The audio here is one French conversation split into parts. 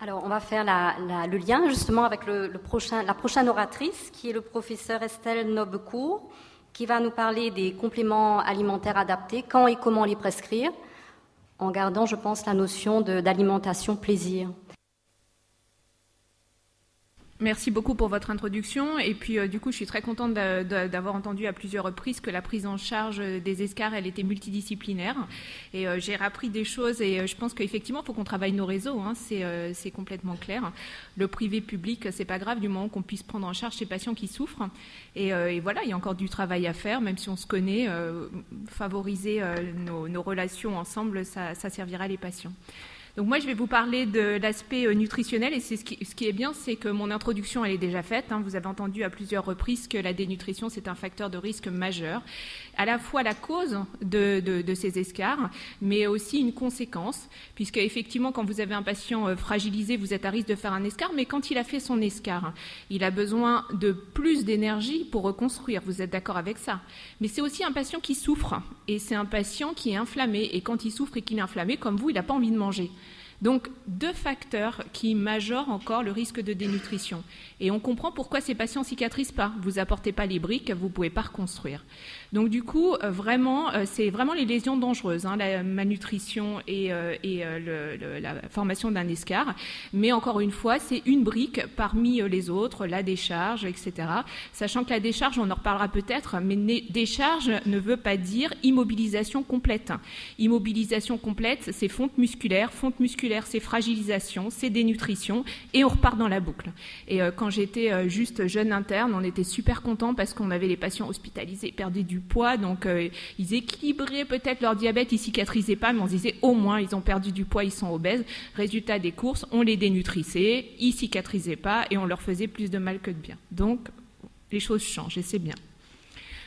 Alors, on va faire le lien justement avec la prochaine oratrice, qui est le professeur Estelle Nobecourt, qui va nous parler des compléments alimentaires adaptés, quand et comment les prescrire, en gardant, je pense, la notion d'alimentation plaisir. Merci beaucoup pour votre introduction. Et puis, du coup, je suis très contente d'avoir entendu à plusieurs reprises que la prise en charge des escars, elle était multidisciplinaire. Et j'ai appris des choses et je pense qu'effectivement, il faut qu'on travaille nos réseaux. Hein, c'est complètement clair. Le privé-public, c'est pas grave du moment qu'on puisse prendre en charge ces patients qui souffrent. Et voilà, il y a encore du travail à faire, même si on se connaît. Favoriser nos relations ensemble, ça servira les patients. Donc moi, je vais vous parler de l'aspect nutritionnel et c'est ce qui est bien, c'est que mon introduction, elle est déjà faite. Hein. Vous avez entendu à plusieurs reprises que la dénutrition, c'est un facteur de risque majeur. À la fois la cause de ces escars, mais aussi une conséquence, puisque effectivement, quand vous avez un patient fragilisé, vous êtes à risque de faire un escar, mais quand il a fait son escar, il a besoin de plus d'énergie pour reconstruire. Vous êtes d'accord avec ça? Mais c'est aussi un patient qui souffre, et c'est un patient qui est inflammé, et quand il souffre et qu'il est inflammé, comme vous, il n'a pas envie de manger. Donc, deux facteurs qui majorent encore le risque de dénutrition. Et on comprend pourquoi ces patients cicatrisent pas. Vous apportez pas les briques, vous pouvez pas reconstruire. Donc, du coup, c'est vraiment les lésions dangereuses, hein, la malnutrition et la formation d'un escar. Mais encore une fois, c'est une brique parmi les autres, la décharge, etc. Sachant que la décharge, on en reparlera peut-être, mais décharge ne veut pas dire immobilisation complète. Immobilisation complète, c'est fonte musculaire, c'est fragilisation, c'est dénutrition, et on repart dans la boucle. Et quand j'étais juste jeune interne, on était super contents parce qu'on avait les patients hospitalisés, perdaient du poids, donc ils équilibraient peut-être leur diabète, ils cicatrisaient pas, mais on se disait au moins ils ont perdu du poids, ils sont obèses. Résultat des courses, on les dénutrissait, ils cicatrisaient pas et on leur faisait plus de mal que de bien. Donc les choses changent et c'est bien.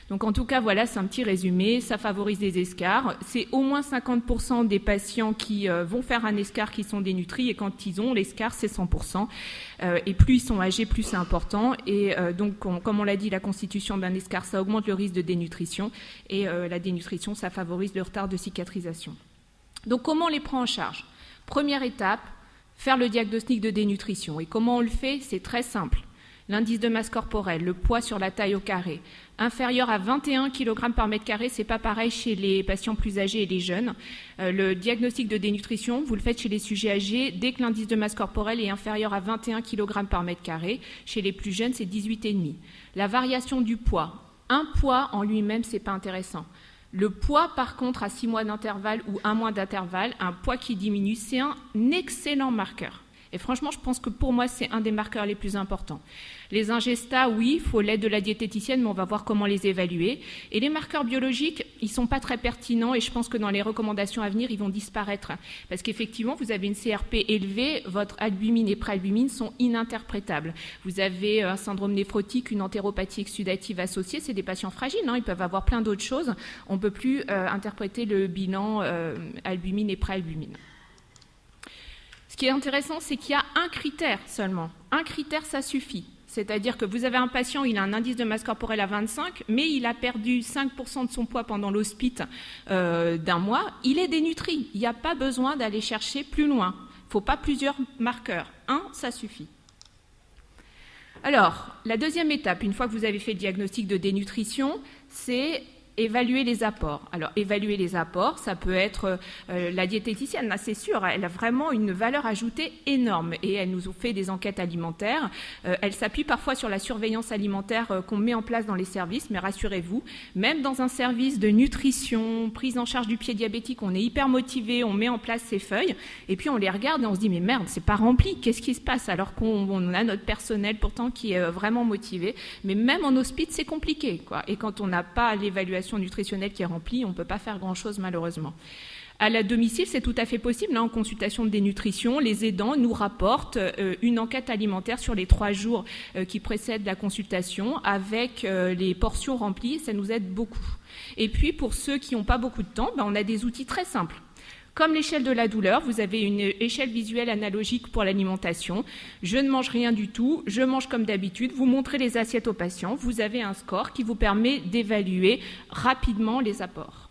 Donc en tout cas, voilà, c'est un petit résumé. Ça favorise les escars. C'est au moins 50% des patients qui vont faire un escar qui sont dénutris et quand ils ont l'escar, c'est 100%. Et plus ils sont âgés, plus c'est important. Et donc, comme on l'a dit, la constitution d'un escar, ça augmente le risque de dénutrition. Et la dénutrition, ça favorise le retard de cicatrisation. Donc comment on les prend en charge? Première étape, faire le diagnostic de dénutrition. Et comment on le fait? C'est très simple. L'indice de masse corporelle, le poids sur la taille au carré, inférieur à 21 kg par mètre carré, c'est pas pareil chez les patients plus âgés et les jeunes. Le diagnostic de dénutrition, vous le faites chez les sujets âgés dès que l'indice de masse corporelle est inférieur à 21 kg par mètre carré. Chez les plus jeunes, c'est 18,5. La variation du poids. Un poids en lui-même, c'est pas intéressant. Le poids, par contre, à 6 mois d'intervalle ou 1 mois d'intervalle, un poids qui diminue, c'est un excellent marqueur. Et franchement, je pense que pour moi, c'est un des marqueurs les plus importants. Les ingestats, oui, il faut l'aide de la diététicienne, mais on va voir comment les évaluer. Et les marqueurs biologiques, ils ne sont pas très pertinents et je pense que dans les recommandations à venir, ils vont disparaître. Parce qu'effectivement, vous avez une CRP élevée, votre albumine et préalbumine sont ininterprétables. Vous avez un syndrome néphrotique, une entéropathie exsudative associée, c'est des patients fragiles, hein, ils peuvent avoir plein d'autres choses. On ne peut plus interpréter le bilan albumine et préalbumine. Ce qui est intéressant, c'est qu'il y a un critère seulement. Un critère, ça suffit. C'est-à-dire que vous avez un patient, il a un indice de masse corporelle à 25, mais il a perdu 5% de son poids pendant l'hospite d'un mois. Il est dénutri. Il n'y a pas besoin d'aller chercher plus loin. Il ne faut pas plusieurs marqueurs. Un, ça suffit. Alors, la deuxième étape, une fois que vous avez fait le diagnostic de dénutrition, c'est évaluer les apports. Alors, évaluer les apports, ça peut être la diététicienne, là, c'est sûr, elle a vraiment une valeur ajoutée énorme et elle nous fait des enquêtes alimentaires. Elle s'appuie parfois sur la surveillance alimentaire qu'on met en place dans les services, mais rassurez-vous, même dans un service de nutrition, prise en charge du pied diabétique, on est hyper motivé, on met en place ces feuilles et puis on les regarde et on se dit mais merde, c'est pas rempli, qu'est-ce qui se passe? Alors qu'on a notre personnel pourtant qui est vraiment motivé, mais même en hospice, c'est compliqué, quoi. Et quand on n'a pas l'évaluation nutritionnelle qui est remplie, on ne peut pas faire grand-chose malheureusement. À la domicile, c'est tout à fait possible. Là, en consultation de dénutrition, les aidants nous rapportent une enquête alimentaire sur les 3 jours qui précèdent la consultation avec les portions remplies. Ça nous aide beaucoup. Et puis, pour ceux qui n'ont pas beaucoup de temps, on a des outils très simples. Comme l'échelle de la douleur, vous avez une échelle visuelle analogique pour l'alimentation. Je ne mange rien du tout, je mange comme d'habitude. Vous montrez les assiettes aux patients, vous avez un score qui vous permet d'évaluer rapidement les apports.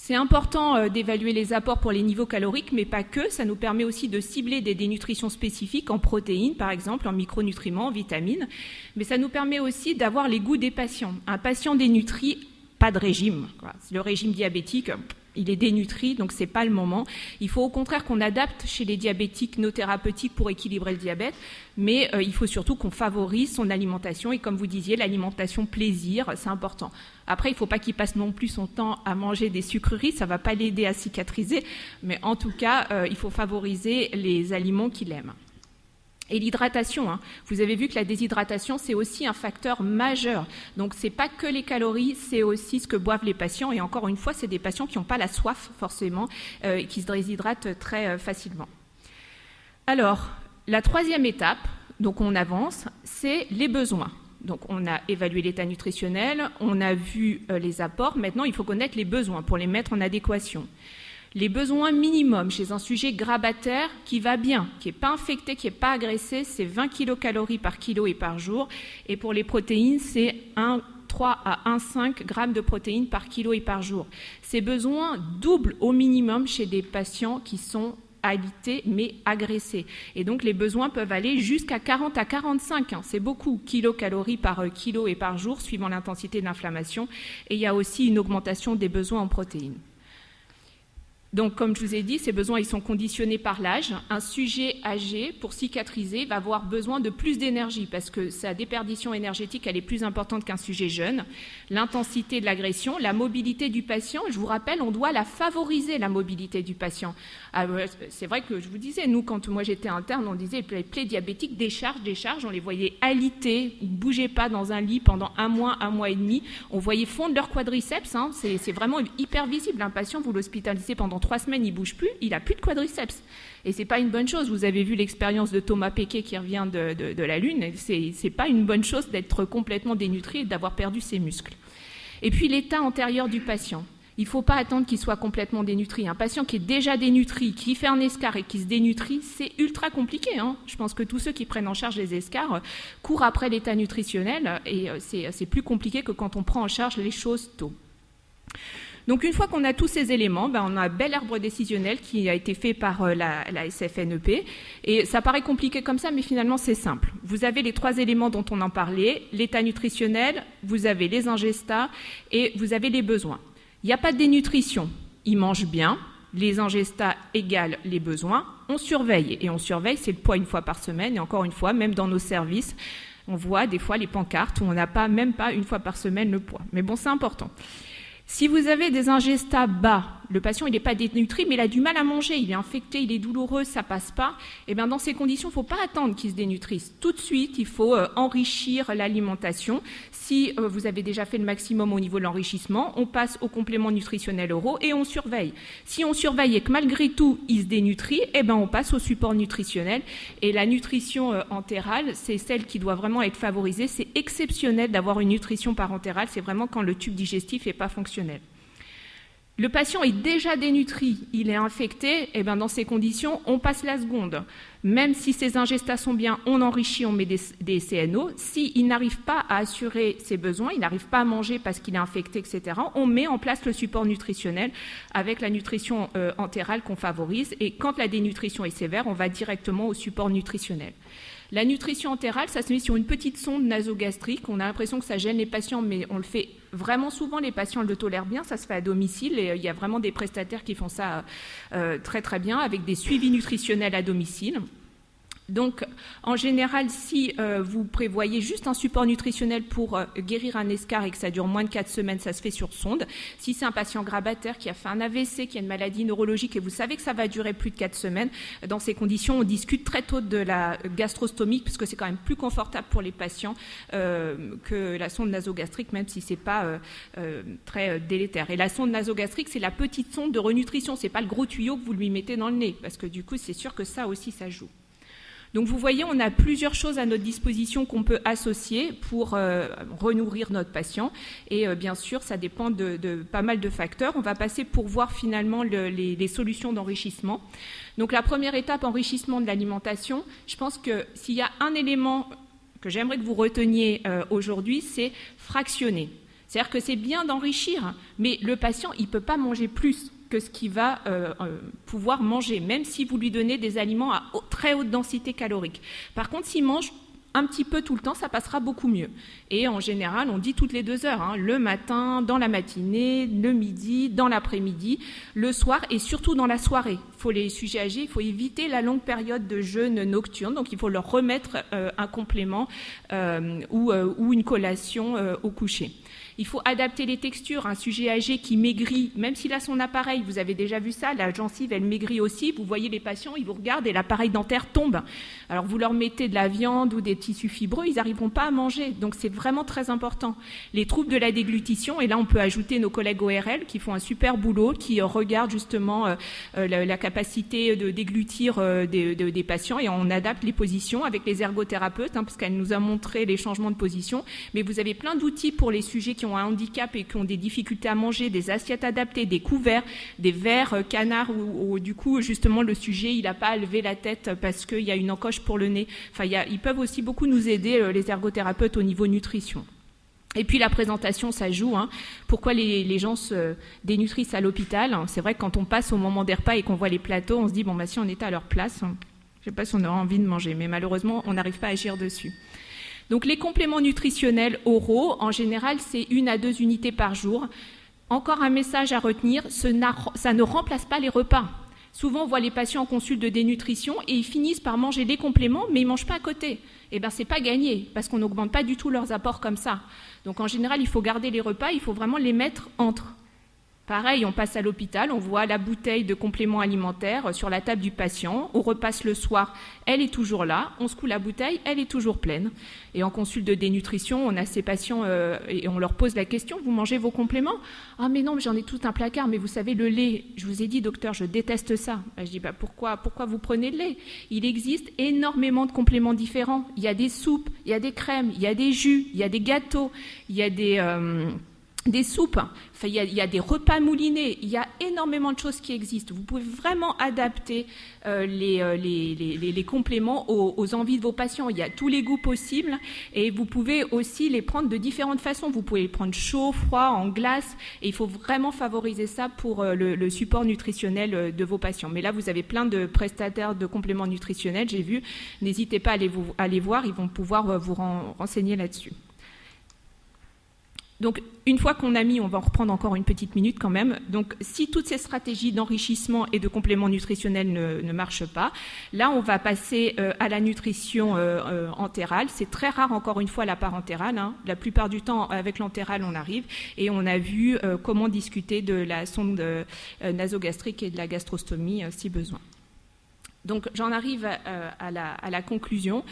C'est important d'évaluer les apports pour les niveaux caloriques, mais pas que. Ça nous permet aussi de cibler des dénutritions spécifiques en protéines, par exemple, en micronutriments, en vitamines. Mais ça nous permet aussi d'avoir les goûts des patients. Un patient dénutri, pas de régime. Le régime diabétique, il est dénutri, donc c'est pas le moment. Il faut au contraire qu'on adapte chez les diabétiques nos thérapeutiques pour équilibrer le diabète, mais il faut surtout qu'on favorise son alimentation et comme vous disiez, l'alimentation plaisir, c'est important. Après, il ne faut pas qu'il passe non plus son temps à manger des sucreries, ça ne va pas l'aider à cicatriser, mais en tout cas, il faut favoriser les aliments qu'il aime. Et l'hydratation, vous avez vu que la déshydratation, c'est aussi un facteur majeur. Donc, ce n'est pas que les calories, c'est aussi ce que boivent les patients. Et encore une fois, c'est des patients qui n'ont pas la soif, forcément, et qui se déshydratent très facilement. Alors, la troisième étape, donc on avance, c'est les besoins. Donc, on a évalué l'état nutritionnel, on a vu les apports. Maintenant, il faut connaître les besoins pour les mettre en adéquation. Les besoins minimums chez un sujet grabataire qui va bien, qui n'est pas infecté, qui n'est pas agressé, c'est 20 kilocalories par kilo et par jour. Et pour les protéines, c'est 1,3 à 1,5 grammes de protéines par kilo et par jour. Ces besoins doublent au minimum chez des patients qui sont alités mais agressés. Et donc les besoins peuvent aller jusqu'à 40 à 45, c'est beaucoup, kilocalories par kilo et par jour, suivant l'intensité de l'inflammation. Et il y a aussi une augmentation des besoins en protéines. Donc, comme je vous ai dit, ces besoins ils sont conditionnés par l'âge. Un sujet âgé, pour cicatriser, va avoir besoin de plus d'énergie parce que sa déperdition énergétique elle est plus importante qu'un sujet jeune. L'intensité de l'agression, la mobilité du patient, je vous rappelle, on doit la favoriser, la mobilité du patient. C'est vrai que je vous disais, nous, quand moi j'étais interne, on disait les plaies diabétiques, décharge, on les voyait alités, ils ne bougeaient pas dans un lit pendant un mois et demi. On voyait fondre leur quadriceps, c'est vraiment hyper visible. Un patient, vous l'hospitalisez pendant 3 semaines, il ne bouge plus, il n'a plus de quadriceps. Et ce n'est pas une bonne chose. Vous avez vu l'expérience de Thomas Pesquet qui revient de la Lune. Ce n'est pas une bonne chose d'être complètement dénutri et d'avoir perdu ses muscles. Et puis l'état antérieur du patient. Il ne faut pas attendre qu'il soit complètement dénutri. Un patient qui est déjà dénutri, qui fait un escar et qui se dénutrit, c'est ultra compliqué. Je pense que tous ceux qui prennent en charge les escars courent après l'état nutritionnel et c'est plus compliqué que quand on prend en charge les choses tôt. Donc une fois qu'on a tous ces éléments, on a un bel arbre décisionnel qui a été fait par la SFNEP. Et ça paraît compliqué comme ça, mais finalement c'est simple. Vous avez les 3 éléments dont on en parlait, l'état nutritionnel, vous avez les ingestats et vous avez les besoins. Il n'y a pas de dénutrition, ils mangent bien, les ingestats égalent les besoins, on surveille. Et on surveille, c'est le poids une fois par semaine. Et encore une fois, même dans nos services, on voit des fois les pancartes où on n'a pas, même pas une fois par semaine le poids. Mais bon, c'est important. Si vous avez des ingestats bas, le patient il n'est pas dénutri, mais il a du mal à manger, il est infecté, il est douloureux, ça passe pas, et bien dans ces conditions, il ne faut pas attendre qu'il se dénutrisse. Tout de suite, il faut enrichir l'alimentation. Si vous avez déjà fait le maximum au niveau de l'enrichissement, on passe aux compléments nutritionnels oraux et on surveille. Si on surveille et que malgré tout, il se dénutrit, on passe au support nutritionnel. Et la nutrition entérale, c'est celle qui doit vraiment être favorisée. C'est exceptionnel d'avoir une nutrition parentérale, c'est vraiment quand le tube digestif n'est pas fonctionnel. Le patient est déjà dénutri, il est infecté, dans ces conditions, on passe la seconde. Même si ses ingestats sont bien, on enrichit, on met des CNO. S'il n'arrive pas à assurer ses besoins, il n'arrive pas à manger parce qu'il est infecté, etc., on met en place le support nutritionnel avec la nutrition entérale qu'on favorise. Et quand la dénutrition est sévère, on va directement au support nutritionnel. La nutrition entérale, ça se met sur une petite sonde nasogastrique. On a l'impression que ça gêne les patients, mais on le fait vraiment souvent. Les patients le tolèrent bien, ça se fait à domicile. Et il y a vraiment des prestataires qui font ça très très bien avec des suivis nutritionnels à domicile. Donc, en général, si vous prévoyez juste un support nutritionnel pour guérir un escar et que ça dure moins de 4 semaines, ça se fait sur sonde. Si c'est un patient grabataire qui a fait un AVC, qui a une maladie neurologique et vous savez que ça va durer plus de 4 semaines, dans ces conditions, on discute très tôt de la gastrostomie parce que c'est quand même plus confortable pour les patients que la sonde nasogastrique, même si c'est pas très délétère. Et la sonde nasogastrique, c'est la petite sonde de renutrition, c'est pas le gros tuyau que vous lui mettez dans le nez parce que du coup, c'est sûr que ça aussi, ça joue. Donc vous voyez, on a plusieurs choses à notre disposition qu'on peut associer pour renourrir notre patient. Et bien sûr, ça dépend de pas mal de facteurs. On va passer pour voir finalement les solutions d'enrichissement. Donc la première étape, enrichissement de l'alimentation. Je pense que s'il y a un élément que j'aimerais que vous reteniez aujourd'hui, c'est fractionner. C'est-à-dire que c'est bien d'enrichir, mais le patient, il ne peut pas manger plus que ce qu'il va pouvoir manger, même si vous lui donnez des aliments à très haute densité calorique. Par contre, s'il mange un petit peu tout le temps, ça passera beaucoup mieux. Et en général, on dit toutes les 2 heures, hein, le matin, dans la matinée, le midi, dans l'après-midi, le soir et surtout dans la soirée. Pour les sujets âgés, il faut éviter la longue période de jeûne nocturne, donc il faut leur remettre un complément ou une collation au coucher. Il faut adapter les textures. Un sujet âgé qui maigrit, même s'il a son appareil, vous avez déjà vu ça, la gencive, elle maigrit aussi. Vous voyez les patients, ils vous regardent et l'appareil dentaire tombe. Alors vous leur mettez de la viande ou des tissus fibreux, ils n'arriveront pas à manger. Donc c'est vraiment très important. Les troubles de la déglutition, et là on peut ajouter nos collègues ORL qui font un super boulot, qui regardent justement la capacité de déglutir des patients, et on adapte les positions avec les ergothérapeutes, parce qu'elle nous a montré les changements de position. Mais vous avez plein d'outils pour les sujets qui ont un handicap et qui ont des difficultés à manger, des assiettes adaptées, des couverts, des verres canards où du coup justement le sujet il n'a pas à lever la tête parce qu'il y a une encoche pour le nez. Enfin, ils peuvent aussi beaucoup nous aider, les ergothérapeutes, au niveau nutrition. Et puis la présentation, ça joue. Pourquoi les gens se dénutrissent à l'hôpital? C'est vrai que quand on passe au moment des repas et qu'on voit les plateaux, on se dit bon si on était à leur place, je ne sais pas si on aura envie de manger, mais malheureusement on n'arrive pas à agir dessus. Donc les compléments nutritionnels oraux, en général, c'est 1 à 2 unités par jour. Encore un message à retenir, ça ne remplace pas les repas. Souvent, on voit les patients en consulte de dénutrition et ils finissent par manger des compléments, mais ils ne mangent pas à côté. Eh bien, ce n'est pas gagné, parce qu'on n'augmente pas du tout leurs apports comme ça. Donc en général, il faut garder les repas, il faut vraiment les mettre entre. Pareil, on passe à l'hôpital, on voit la bouteille de compléments alimentaires sur la table du patient, on repasse le soir, elle est toujours là, on secoue la bouteille, elle est toujours pleine. Et en consulte de dénutrition, on a ces patients et on leur pose la question, vous mangez vos compléments? Ah mais non, mais j'en ai tout un placard, mais vous savez, le lait, je vous ai dit docteur, je déteste ça. Je dis pourquoi vous prenez le lait? Il existe énormément de compléments différents, il y a des soupes, il y a des crèmes, il y a des jus, il y a des gâteaux, il y a des soupes, enfin, il y a des repas moulinés, il y a énormément de choses qui existent. Vous pouvez vraiment adapter les compléments aux envies de vos patients. Il y a tous les goûts possibles et vous pouvez aussi les prendre de différentes façons. Vous pouvez les prendre chaud, froid, en glace, et il faut vraiment favoriser ça pour le support nutritionnel de vos patients. Mais là, vous avez plein de prestataires de compléments nutritionnels, j'ai vu. N'hésitez pas à les voir, ils vont pouvoir vous renseigner là-dessus. Donc, une fois qu'on a mis, on va en reprendre encore une petite minute quand même. Donc, si toutes ces stratégies d'enrichissement et de compléments nutritionnels ne marchent pas, là, on va passer à la nutrition entérale. C'est très rare, encore une fois, la parentérale. La plupart du temps, avec l'entérale, on arrive. Et on a vu comment discuter de la sonde nasogastrique et de la gastrostomie, si besoin. Donc, j'en arrive à la conclusion.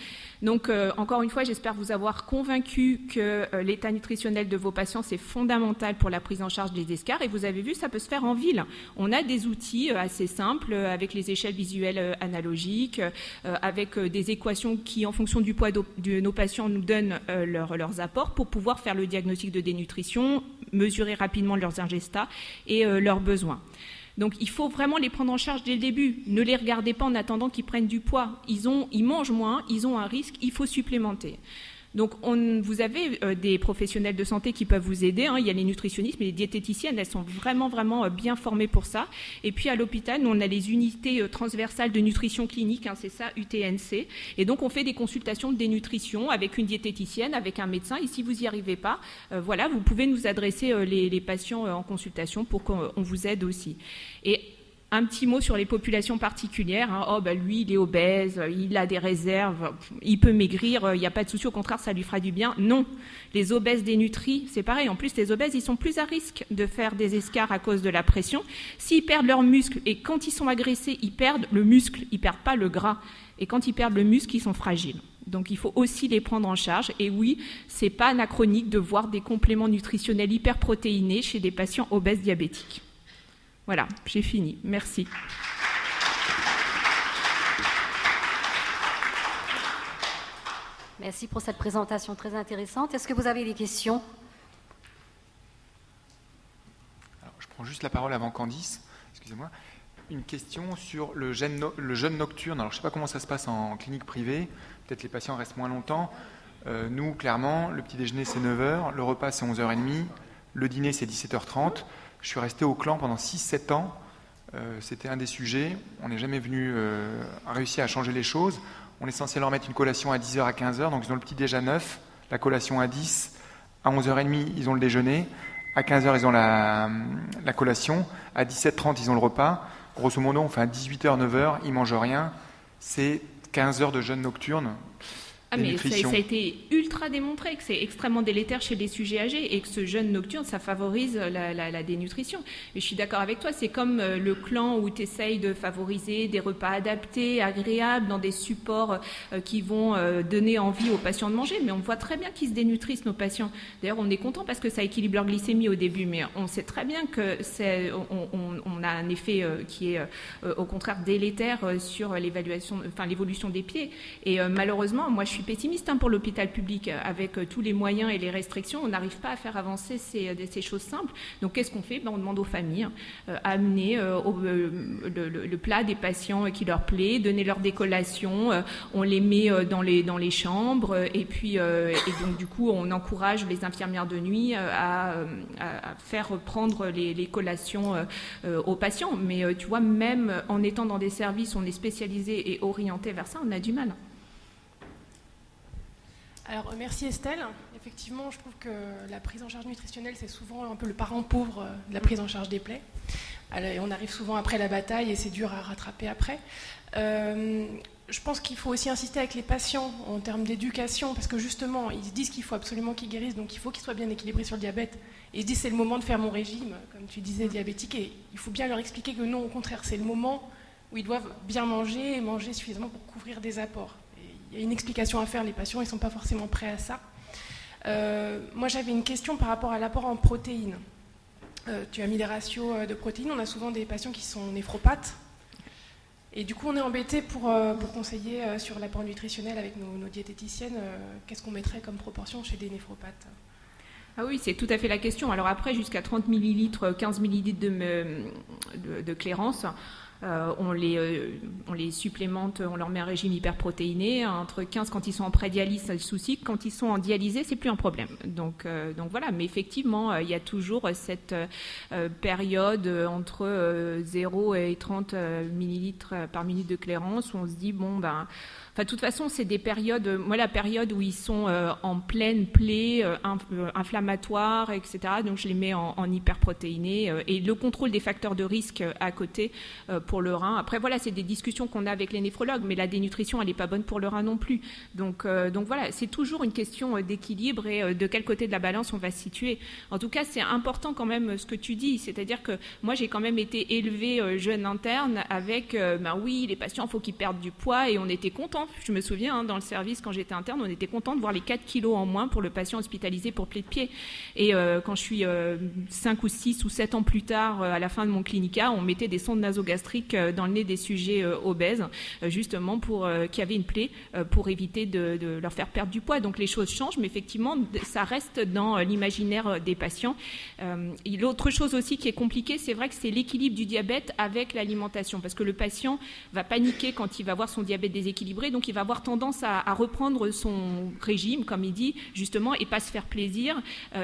Donc, encore une fois, j'espère vous avoir convaincu que l'état nutritionnel de vos patients, c'est fondamental pour la prise en charge des escarres. Et vous avez vu, ça peut se faire en ville. On a des outils assez simples, avec les échelles visuelles analogiques, avec des équations qui, en fonction du poids de nos patients, nous donnent leurs apports pour pouvoir faire le diagnostic de dénutrition, mesurer rapidement leurs ingestats et leurs besoins. Donc, il faut vraiment les prendre en charge dès le début. Ne les regardez pas en attendant qu'ils prennent du poids. Ils mangent moins, ils ont un risque, il faut supplémenter. Donc, vous avez des professionnels de santé qui peuvent vous aider. Il y a les nutritionnistes, mais les diététiciennes, elles sont vraiment, vraiment bien formées pour ça. Et puis, à l'hôpital, nous, on a les unités transversales de nutrition clinique, c'est ça, UTNC. Et donc, on fait des consultations de dénutrition avec une diététicienne, avec un médecin. Et si vous n'y arrivez pas, voilà, vous pouvez nous adresser les patients en consultation pour qu'on vous aide aussi. Et un petit mot sur les populations particulières. Lui, il est obèse, il a des réserves, il peut maigrir, il n'y a pas de souci, au contraire, ça lui fera du bien. Non, les obèses dénutris, c'est pareil. En plus, les obèses, ils sont plus à risque de faire des escarres à cause de la pression. S'ils perdent leurs muscles, et quand ils sont agressés, ils perdent le muscle, ils ne perdent pas le gras. Et quand ils perdent le muscle, ils sont fragiles. Donc, il faut aussi les prendre en charge. Et oui, ce n'est pas anachronique de voir des compléments nutritionnels hyperprotéinés chez des patients obèses diabétiques. Voilà, j'ai fini. Merci. Merci pour cette présentation très intéressante. Est-ce que vous avez des questions? Alors, je prends juste la parole avant Candice. Excusez-moi. Une question sur le jeûne nocturne. Alors, je ne sais pas comment ça se passe en clinique privée. Peut-être les patients restent moins longtemps. Nous, clairement, le petit déjeuner, c'est 9h, le repas, c'est 11h30, le dîner, c'est 17h30. Je suis resté au clan pendant 6-7 ans. C'était un des sujets. On n'est jamais venu réussir à changer les choses. On est censé leur mettre une collation à 10h, à 15h. Donc, ils ont le petit déj à 9, la collation à 10. À 11h30, ils ont le déjeuner. À 15h, ils ont la collation. À 17h30, ils ont le repas. Grosso modo, on fait à 18h, 9h. Ils ne mangent rien. C'est 15 heures de jeûne nocturne. Ah, mais ça a été ultra démontré que c'est extrêmement délétère chez les sujets âgés et que ce jeûne nocturne, ça favorise la dénutrition. Mais je suis d'accord avec toi, c'est comme le clan où tu essayes de favoriser des repas adaptés, agréables, dans des supports qui vont donner envie aux patients de manger. Mais on voit très bien qu'ils se dénutrissent, nos patients. D'ailleurs, on est content parce que ça équilibre leur glycémie au début, mais on sait très bien que on a un effet qui est au contraire délétère sur l'évolution des pieds. Et malheureusement, moi je suis pessimiste pour l'hôpital public. Avec tous les moyens et les restrictions, on n'arrive pas à faire avancer ces choses simples. Donc qu'est-ce qu'on fait? On demande aux familles à amener le plat des patients qui leur plaît, donner leur décollation, on les met dans les chambres et puis donc du coup on encourage les infirmières de nuit à faire prendre les collations aux patients. Mais tu vois, même en étant dans des services où on est spécialisé et orienté vers ça, on a du mal. Alors, merci Estelle. Effectivement, je trouve que la prise en charge nutritionnelle, c'est souvent un peu le parent pauvre de la prise en charge des plaies. Alors, on arrive souvent après la bataille et c'est dur à rattraper après. Je pense qu'il faut aussi insister avec les patients en termes d'éducation, parce que justement, ils se disent qu'il faut absolument qu'ils guérissent, donc il faut qu'ils soient bien équilibrés sur le diabète. Et ils se disent c'est le moment de faire mon régime, comme tu disais, diabétique, et il faut bien leur expliquer que non, au contraire, c'est le moment où ils doivent bien manger et manger suffisamment pour couvrir des apports. Il y a une explication à faire, les patients ils ne sont pas forcément prêts à ça. Moi j'avais une question par rapport à l'apport en protéines. Tu as mis des ratios de protéines, on a souvent des patients qui sont néphropathes. Et du coup on est embêté pour conseiller sur l'apport nutritionnel avec nos diététiciennes. Qu'est-ce qu'on mettrait comme proportion chez des néphropathes ? Ah oui, c'est tout à fait la question. Alors après, jusqu'à 30 millilitres, 15 millilitres de clairance, on les supplémente, on leur met un régime hyperprotéiné, entre 15 quand ils sont en pré-dialyse, c'est le souci, quand ils sont en dialysé, c'est plus un problème. Donc voilà, mais effectivement, il y a toujours cette période entre 0 et 30 millilitres par minute de clairance où on se dit, de toute façon, c'est des périodes, moi la période où ils sont en pleine plaie, inflammatoire, etc. Donc je les mets en hyperprotéiné et le contrôle des facteurs de risque à côté pour le rein. Après voilà, c'est des discussions qu'on a avec les néphrologues, mais la dénutrition elle n'est pas bonne pour le rein non plus. Donc voilà, c'est toujours une question d'équilibre et de quel côté de la balance on va se situer. En tout cas, c'est important quand même ce que tu dis, c'est-à-dire que moi j'ai quand même été élevée jeune interne avec, oui, les patients, il faut qu'ils perdent du poids et on était contents. Je me souviens, dans le service, quand j'étais interne, on était content de voir les 4 kilos en moins pour le patient hospitalisé pour plaie de pied. Et quand je suis 5 ou 6 ou 7 ans plus tard, à la fin de mon clinica, on mettait des sondes nasogastriques dans le nez des sujets obèses, justement qui avaient une plaie, pour éviter de leur faire perdre du poids. Donc les choses changent, mais effectivement, ça reste dans l'imaginaire des patients. Et l'autre chose aussi qui est compliquée, c'est vrai que c'est l'équilibre du diabète avec l'alimentation, parce que le patient va paniquer quand il va voir son diabète déséquilibré, donc il va avoir tendance à reprendre son régime, comme il dit, justement, et pas se faire plaisir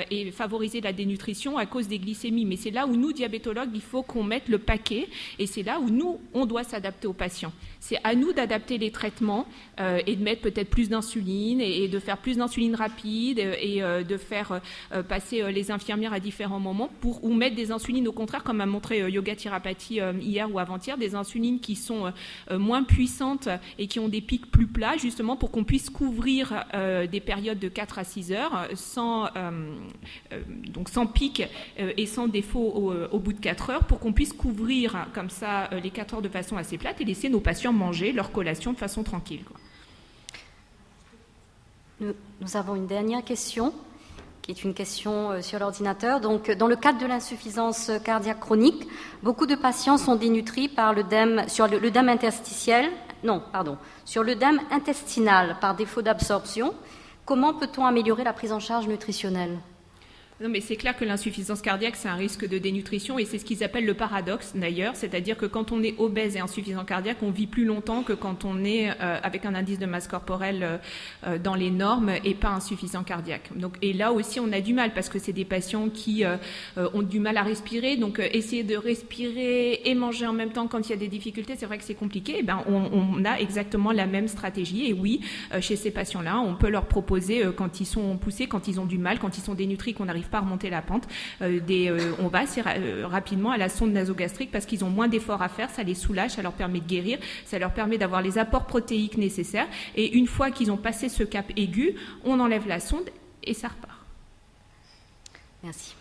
et favoriser la dénutrition à cause des glycémies. Mais c'est là où nous, diabétologues, il faut qu'on mette le paquet, et c'est là où nous, on doit s'adapter aux patients. C'est à nous d'adapter les traitements et de mettre peut-être plus d'insuline et de faire plus d'insuline rapide et de faire passer les infirmières à différents moments ou mettre des insulines, au contraire, comme a montré Yoga Thirapathy hier ou avant-hier, des insulines qui sont moins puissantes et qui ont des pics plus plats, justement pour qu'on puisse couvrir des périodes de 4 à 6 heures sans pic et sans défaut au bout de 4 heures, pour qu'on puisse couvrir comme ça les 4 heures de façon assez plate et laisser nos patients manger leur collation de façon tranquille, quoi. Nous avons une dernière question, qui est une question sur l'ordinateur. Donc, dans le cadre de l'insuffisance cardiaque chronique, beaucoup de patients sont dénutris par l'œdème sur l'œdème intestinal par défaut d'absorption. Comment peut-on améliorer la prise en charge nutritionnelle ? Non, mais c'est clair que l'insuffisance cardiaque, c'est un risque de dénutrition et c'est ce qu'ils appellent le paradoxe d'ailleurs, c'est-à-dire que quand on est obèse et insuffisant cardiaque, on vit plus longtemps que quand on est avec un indice de masse corporelle dans les normes et pas insuffisant cardiaque. Donc, et là aussi, on a du mal parce que c'est des patients qui ont du mal à respirer, donc essayer de respirer et manger en même temps quand il y a des difficultés, c'est vrai que c'est compliqué. Et ben, on a exactement la même stratégie et oui, chez ces patients-là, on peut leur proposer quand ils sont poussés, quand ils ont du mal, quand ils sont dénutris, qu'on n'arrive pas à remonter la pente, on va assez rapidement à la sonde nasogastrique parce qu'ils ont moins d'efforts à faire, ça les soulage, ça leur permet de guérir, ça leur permet d'avoir les apports protéiques nécessaires et une fois qu'ils ont passé ce cap aigu, on enlève la sonde et ça repart. Merci.